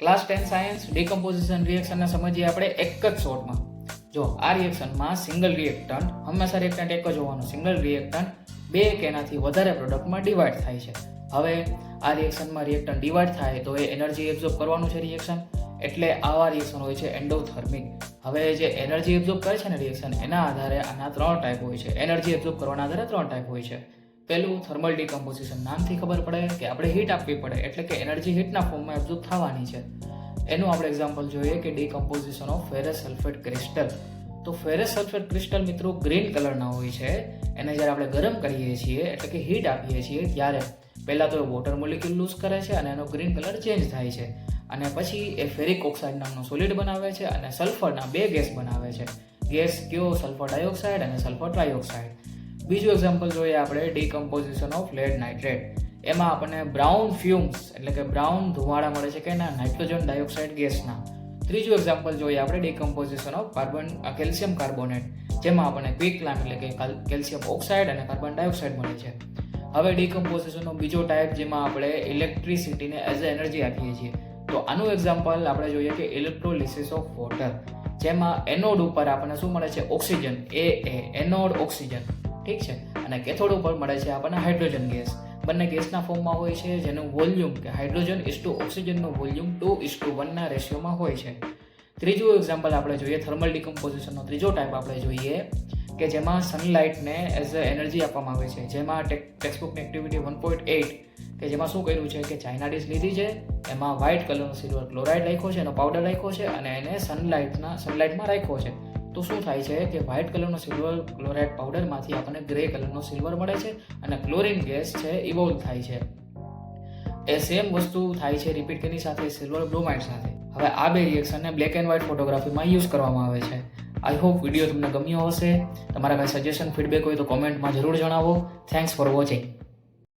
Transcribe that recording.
Class 10 science decomposition રિએક્શનને સમજીએ આપણે એક જ શોર્ટમાં. જો આ રિએક્શનમાં સિંગલ રિએક્ટન્ટ હંમેશા રિએક્ટન્ટ એક જ હોવાનું. સિંગલ રિએક્ટન્ટ બે કે એનાથી વધારે પ્રોડક્ટમાં ડિવાઈડ થાય છે. હવે આ રિએક્શનમાં રિએક્ટન્ટ ડિવાઈડ થાય તો એ એનર્જી એબ્ઝોર્બ કરવાનું છે રિએક્શન, એટલે આવા રિએક્શન હોય છે એન્ડોથર્મિક. હવે જે એનર્જી એબ્ઝોર્બ કરે છે ને રિએક્શન, એના આધારે આના 3 ટાઈપ હોય છે. એનર્જી એબ્ઝોર્બ કરવાના આધારે 3 ટાઈપ હોય છે. પહેલું થર્મલ ડીકમ્પોઝિશન. નામથી ખબર પડે કે આપણે હીટ આપવી પડે, એટલે કે એનર્જી હીટના ફોર્મમાં એબ્ઝોર્બ થવાની છે. એનું આપણે એક્ઝામ્પલ જોઈએ કે decomposition of ferrous sulphate crystal. તો ફેરસ સલ્ફેટ ક્રિસ્ટલ મિત્રો ગ્રીન કલરના હોય છે. એને જ્યારે આપણે ગરમ કરીએ છીએ એટલે કે હીટ આપીએ છીએ ત્યારે પહેલાં તો વોટર મોલિક્યુલ લૂઝ કરે છે અને એનો ગ્રીન કલર ચેન્જ થાય છે, અને પછી એ ફેરિક ઓક્સાઇડ નામનો સોલિડ બનાવે છે અને સલ્ફરના 2 ગેસ બનાવે છે. ગેસ કયો? સલ્ફર ડાયોક્સાઇડ અને સલ્ફર ટ્રાયોક્સાઇડ. બીજું એક્ઝામ્પલ જોઈએ આપણે ડીકમ્પોઝિશન ઓફ લેડ નાઇટ્રેટ. એમાં આપણને બ્રાઉન ફ્યુમ્સ એટલે કે બ્રાઉન ધુમાડા મળે છે કે એના નાઇટ્રોજન ડાયોક્સાઇડ ગેસના. ત્રીજું એક્ઝામ્પલ જોઈએ આપણે ડીકમ્પોઝિશન ઓફ કેલ્શિયમ કાર્બોનેટ, જેમાં આપણને ક્વિકલાઇમ એટલે કે કેલ્શિયમ ઓક્સાઇડ અને કાર્બન ડાયોક્સાઇડ મળે છે. હવે ડીકમ્પોઝિશનનો બીજો ટાઈપ જેમાં આપણે ઇલેક્ટ્રિસિટીને એઝ અ એનર્જી આપીએ છીએ. તો આનું એક્ઝામ્પલ આપણે જોઈએ કે ઇલેક્ટ્રોલિસિસ ઓફ વોટર, જેમાં એનોડ ઉપર આપણને શું મળે છે? ઓક્સિજન. એનોડ ઓક્સિજન, ઠીક છે. અને કેથોડ ઉપર મળે છે આપણને હાઇડ્રોજન ગેસ. બંને ગેસના ફોર્મમાં હોય છે, જેનું વોલ્યુમ કે હાઇડ્રોજન ઇઝ ઓક્સિજનનું વોલ્યુમ 2:1 ના રેશિયોમાં હોય છે. ત્રીજું એક્ઝામ્પલ આપણે જોઈએ થર્મલ ડીકમ્પોઝિશનનો ત્રીજો ટાઈપ આપણે જોઈએ કે જેમાં સનલાઇટને એઝ અ એનર્જી આપવામાં આવે છે. જેમાં ટેક્સ્ટબુકની એક્ટિવિટી 1.8 કે જેમાં શું કર્યું છે કે ચાઇના ડીશ લીધી છે, એમાં વ્હાઇટ કલરનો સિલ્વર ક્લોરાઇડ રાખ્યો છે, એનો પાવડર રાખ્યો છે અને એને સનલાઇટમાં રાખ્યો છે. તો શું થાય છે કે વ્હાઇટ કલરનો સિલ્વર ક્લોરાઇડ પાવડરમાંથી આપણને ગ્રે કલરનો સિલ્વર મળે છે અને ક્લોરિન ગેસ છે ઇવોલ્વ થાય છે. એ સેમ વસ્તુ થાય છે રિપીટ તેની સાથે સિલ્વર બ્રોમાઇડ સાથે. હવે આ બે રિએક્શનને બ્લેક એન્ડ વ્હાઇટ ફોટોગ્રાફીમાં યુઝ કરવામાં આવે છે. આઈ હોપ વિડીયો તમને ગમ્યો હશે. તમારા કાંઈ સજેશન ફીડબેક હોય તો કોમેન્ટમાં જરૂર જણાવો. Thanks for watching.